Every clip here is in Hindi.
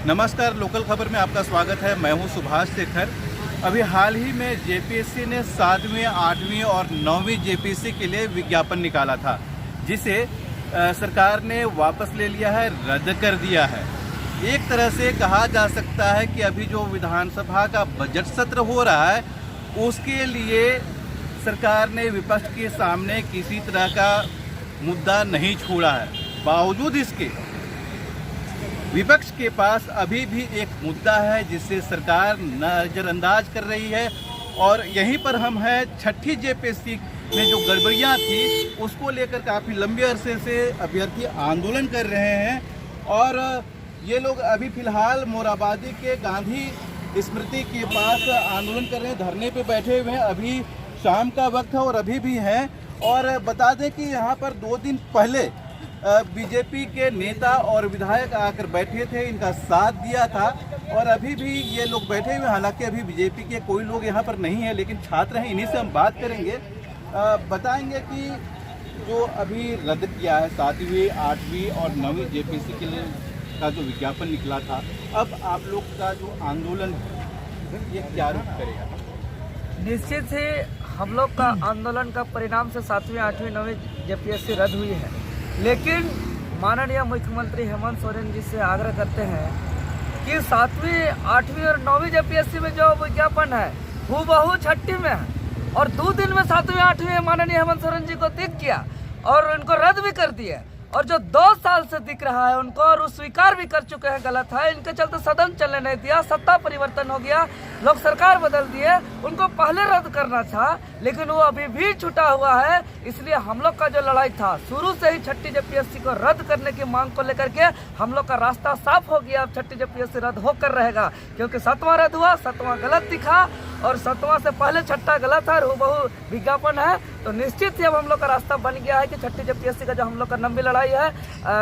नमस्कार, लोकल खबर में आपका स्वागत है। मैं हूं सुभाष शेखर। अभी हाल ही में जेपीएससी ने 7वीं, 8वीं और 9वीं जेपीएससी के लिए विज्ञापन निकाला था, जिसे सरकार ने वापस ले लिया है, रद्द कर दिया है। एक तरह से कहा जा सकता है कि अभी जो विधानसभा का बजट सत्र हो रहा है, उसके लिए सरकार ने विपक्ष के सामने किसी तरह का मुद्दा नहीं छोड़ा है। बावजूद इसके विपक्ष के पास अभी भी एक मुद्दा है जिसे सरकार नज़रअंदाज कर रही है, और यहीं पर हम हैं। छठी जेपीएससी में जो गड़बड़ियां थी उसको लेकर काफ़ी लंबे अरसे से अभ्यर्थी आंदोलन कर रहे हैं, और ये लोग अभी फ़िलहाल मोराबादी के गांधी स्मृति के पास आंदोलन कर रहे हैं, धरने पे बैठे हुए हैं। अभी शाम का वक्त है और अभी भी हैं। और बता दें कि यहाँ पर 2 दिन पहले बीजेपी के नेता और विधायक आकर बैठे थे, इनका साथ दिया था, और अभी भी ये लोग बैठे हुए। हालांकि अभी बीजेपी के कोई लोग यहाँ पर नहीं है, लेकिन छात्र हैं, इन्हीं से हम बात करेंगे। बताएंगे कि जो अभी रद्द किया है 7वीं, 8वीं और 9वीं जेपीएससी के लिए का जो विज्ञापन निकला था, अब आप लोग का जो आंदोलन ये क्या रूप करेगा? निश्चित ही हम लोग का आंदोलन का परिणाम से 7वीं, 8वीं, 9वीं जेपीएससी रद्द हुई है, लेकिन माननीय मुख्यमंत्री हेमंत सोरेन जी से आग्रह करते हैं कि 7वीं, 8वीं और 9वीं जेपीएससी में जो विज्ञापन है हूबहू छठी में है, और 2 दिन में 7वीं, 8वीं माननीय हेमंत सोरेन जी को दिख गया और उनको रद्द भी कर दिया। और जो 2 साल से दिख रहा है उनको, और वो स्वीकार भी कर चुके हैं गलत है, इनके चलते सदन चलने नहीं दिया, सत्ता परिवर्तन हो गया, लोग सरकार बदल दिए, उनको पहले रद्द करना था, लेकिन वो अभी भी छुटा हुआ है। इसलिए हम लोग का जो लड़ाई था शुरू से ही छठी जेपीएससी को रद्द करने की मांग को लेकर के हम लोग का रास्ता साफ हो गया। अब छठी जेपीएससी रद्द होकर रहेगा, क्योंकि 7वां रद्द हुआ, 7वां गलत दिखा, और 7वां से पहले छठा गलत है, हूबहू विज्ञापन है। तो निश्चित ही अब हम लोग का रास्ता बन गया है कि छठी जेपीएससी का जो हम लोग का लंबी लड़ाई है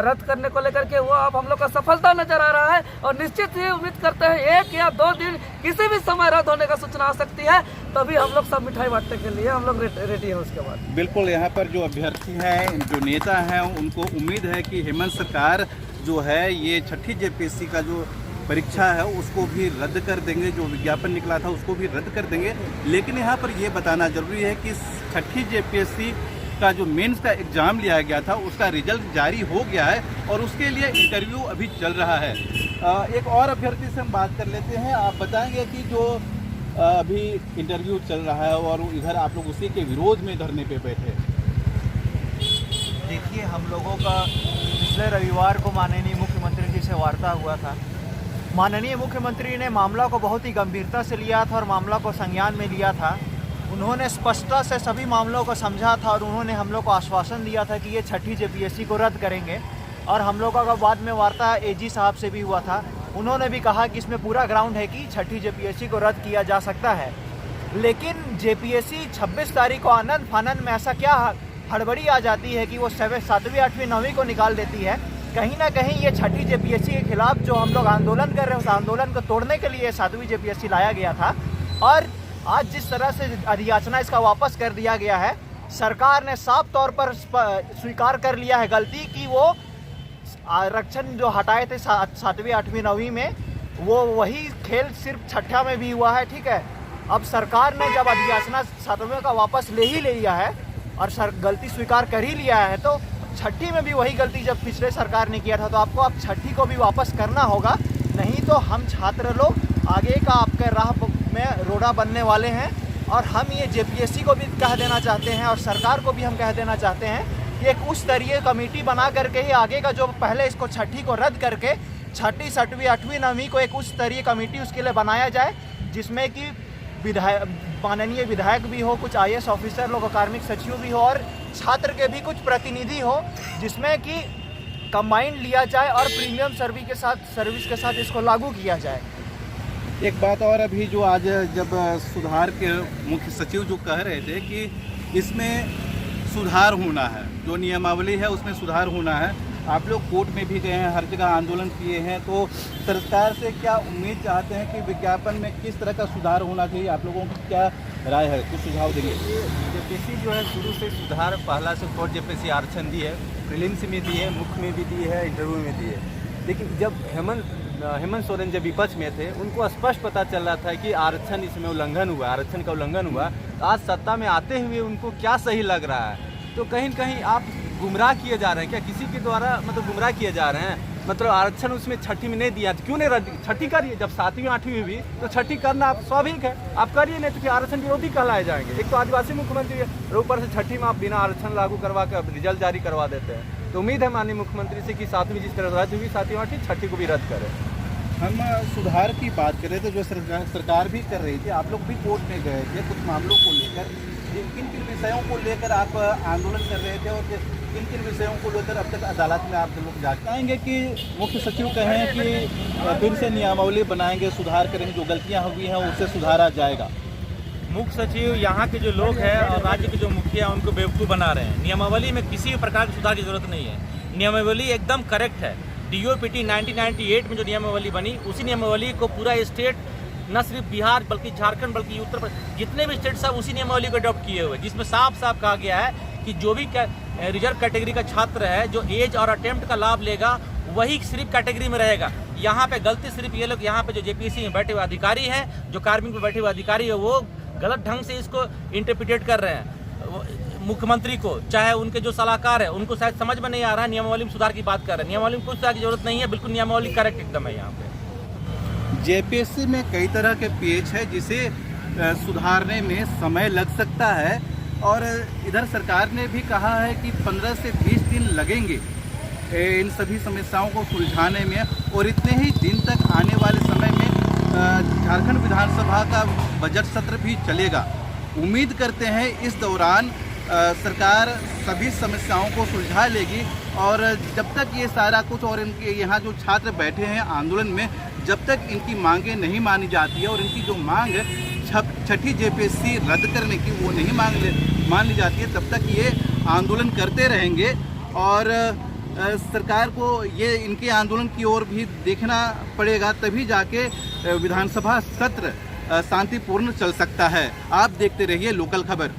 रद्द करने को लेकर के, वो अब हम लोग का सफलता नजर आ रहा है। और निश्चित ही उम्मीद करते हैं 1 या 2 दिन किसी भी समय रद्द होने का सूचना आ सकती है, तभी हम लोग सब मिठाई बांटने के लिए हम लोग रेडी हैं उसके बाद। बिल्कुल, यहाँ पर जो अभ्यर्थी हैं, जो नेता हैं, उनको उम्मीद है कि हेमंत सरकार जो है ये छठी जेपीएससी का जो परीक्षा है उसको भी रद्द कर देंगे, जो विज्ञापन निकला था उसको भी रद्द कर देंगे। लेकिन यहाँ पर ये बताना जरूरी है कि छठी जेपीएससी का जो मेंस का एग्ज़ाम लिया गया था उसका रिजल्ट जारी हो गया है, और उसके लिए इंटरव्यू अभी चल रहा है। एक और अभ्यर्थी से हम बात कर लेते हैं। आप बताएंगे कि जो अभी इंटरव्यू चल रहा है और इधर आप लोग उसी के विरोध में धरने पे बैठे। देखिए, हम लोगों का पिछले रविवार को माननीय मुख्यमंत्री जी से वार्ता हुआ था। माननीय मुख्यमंत्री ने मामला को बहुत ही गंभीरता से लिया था और मामला को संज्ञान में लिया था। उन्होंने स्पष्टता से सभी मामलों को समझा था, और उन्होंने हम लोग को आश्वासन दिया था कि ये छठी जेपीएससी को रद्द करेंगे। और हम लोगों का बाद में वार्ता एजी साहब से भी हुआ था, उन्होंने भी कहा कि इसमें पूरा ग्राउंड है कि छठी जेपीएससी को रद्द किया जा सकता है। लेकिन जेपीएससी 26 तारीख को आनंद फानंद में ऐसा क्या हड़बड़ी आ जाती है कि वो 7वीं, 8वीं, 9वीं को निकाल देती है। कहीं ना कहीं ये छठी जेपीएससी के खिलाफ जो हम लोग आंदोलन कर रहे हैं, उस आंदोलन को तोड़ने के लिए 7वीं जेपीएससी लाया गया था। और आज जिस तरह से अधियाचना इसका वापस कर दिया गया है, सरकार ने साफ तौर पर स्वीकार कर लिया है गलती कि वो आरक्षण जो हटाए थे 7वीं, 8वीं, 9वीं में, वो वही खेल सिर्फ छठा में भी हुआ है। ठीक है, अब सरकार ने जब अधियाचना 7वें का वापस ले ही लिया है और गलती स्वीकार कर ही लिया है, तो छठी में भी वही गलती जब पिछले सरकार ने किया था, तो आपको अब छठी को भी वापस करना होगा। नहीं तो हम छात्र लोग आगे का आपके राह में रोड़ा बनने वाले हैं। और हम ये जेपीएससी को भी कह देना चाहते हैं और सरकार को भी हम कह देना चाहते हैं कि एक उच्च स्तरीय कमेटी बना करके ही आगे का जो पहले इसको छठी को रद्द करके छठी, 7वीं, 8वीं, 9वीं को एक उच्च स्तरीय कमेटी उसके लिए बनाया जाए, जिसमें कि माननीय विधायक भी हो, कुछ IAS ऑफिसर लोग, कार्मिक सचिव भी हो, और छात्र के भी कुछ प्रतिनिधि हो, जिसमें कि कंबाइंड लिया जाए और प्रीमियम सर्विस के साथ इसको लागू किया जाए। एक बात और, अभी जो आज जब सुधार के मुख्य सचिव जो कह रहे थे कि इसमें सुधार होना है, जो नियमावली है उसमें सुधार होना है। आप लोग कोर्ट में भी गए हैं, हर जगह आंदोलन किए हैं, तो सरकार से क्या उम्मीद चाहते हैं कि विज्ञापन में किस तरह का सुधार होना चाहिए? आप लोगों की क्या राय है, कुछ सुझाव देंगे? जेपीएससी जो है शुरू से सुधार पहला से 4 जेपीएससी आरक्षण दी है, प्रीलिम्स में दी है, मुख्य में भी दी है, इंटरव्यू में दी है। लेकिन जब हेमंत सोरेन जब विपक्ष में थे, उनको स्पष्ट पता चल रहा था कि आरक्षण इसमें उल्लंघन हुआ, आरक्षण का उल्लंघन हुआ। तो आज सत्ता में आते हुए उनको क्या सही लग रहा है? तो कहीं न कहीं आप गुमराह किए जा रहे हैं क्या? किसी के द्वारा मतलब गुमराह किए जा रहे हैं। मतलब आरक्षण उसमें छठी में नहीं दिया, तो क्यों नहीं रद्द? छठी करिए, जब 7वीं 8वीं हुई तो छठी करना आप स्वाभाविक है, आप करिए, नहीं तो फिर आरक्षण विरोधी कहलाए जाएंगे। एक तो आदिवासी मुख्यमंत्री है और ऊपर से छठी में आप बिना आरक्षण लागू करवा कर रिजल्ट जारी करवा देते हैं। तो उम्मीद है माननीय मुख्यमंत्री से कि 7वीं जिस तरह रद्द हुई 7वीं 8वीं छठी को भी रद्द करें। हम सुधार की बात कर रहे थे जो सरकार भी कर रही थी, आप लोग भी कोर्ट में गए थे कुछ मामलों को लेकर, किन किन विषयों को लेकर आप आंदोलन कर रहे थे और किन किन विषयों को लेकर अब तक अदालत में आप लोग जाएंगे कि मुख्य सचिव कहें कि फिर से नियमावली बनाएंगे, सुधार करेंगे, जो गलतियां हुई हैं उससे सुधारा जाएगा? मुख्य सचिव यहाँ के जो लोग हैं और राज्य के जो मुखिया हैं उनको बेवकूफ़ बना रहे हैं। नियमावली में किसी भी प्रकार के सुधार की जरूरत नहीं है, नियमावली एकदम करेक्ट है। DOPT 1998 में जो नियमावली बनी, उसी नियमावली को पूरा स्टेट, न सिर्फ बिहार बल्कि झारखंड बल्कि उत्तर प्रदेश, जितने भी स्टेट सब उसी नियमावली को अडॉप्ट किए हुए, जिसमें साफ साफ कहा गया है कि जो भी रिजर्व कैटेगरी का छात्र है जो एज और अटेम्प्ट का लाभ लेगा वही सिर्फ कैटेगरी में रहेगा। यहाँ पे गलती सिर्फ ये लोग, यहाँ पे जो JPSC में बैठे हुए अधिकारी हैं, जो कार्मिक में बैठे हुए अधिकारी है, वो गलत ढंग से इसको इंटरप्रिटेट कर रहे हैं। मुख्यमंत्री को, चाहे उनके जो सलाहकार है, उनको शायद समझ में नहीं आ रहा है। नियमावली में सुधार की बात कर रहे हैं, नियमावली में कुछ सुधार की जरूरत नहीं है, बिल्कुल नियमावली करेक्ट एकदम है। यहाँ पे JPSC में कई तरह के पेज है जिसे सुधारने में समय लग सकता है और इधर सरकार ने भी कहा है कि 15 से 20 दिन लगेंगे इन सभी समस्याओं को सुलझाने में, और इतने ही दिन तक आने वाले समय में झारखंड विधानसभा का बजट सत्र भी चलेगा। उम्मीद करते हैं इस दौरान सरकार सभी समस्याओं को सुलझा लेगी और जब तक ये सारा कुछ, और इनके यहाँ जो छात्र बैठे हैं आंदोलन में, जब तक इनकी मांगें नहीं मानी जाती है और इनकी जो मांग छठी JPSC रद्द करने की वो नहीं मान ली जाती है, तब तक ये आंदोलन करते रहेंगे। और सरकार को ये इनके आंदोलन की ओर भी देखना पड़ेगा, तभी जाके विधानसभा सत्र शांतिपूर्ण चल सकता है। आप देखते रहिए लोकल खबर।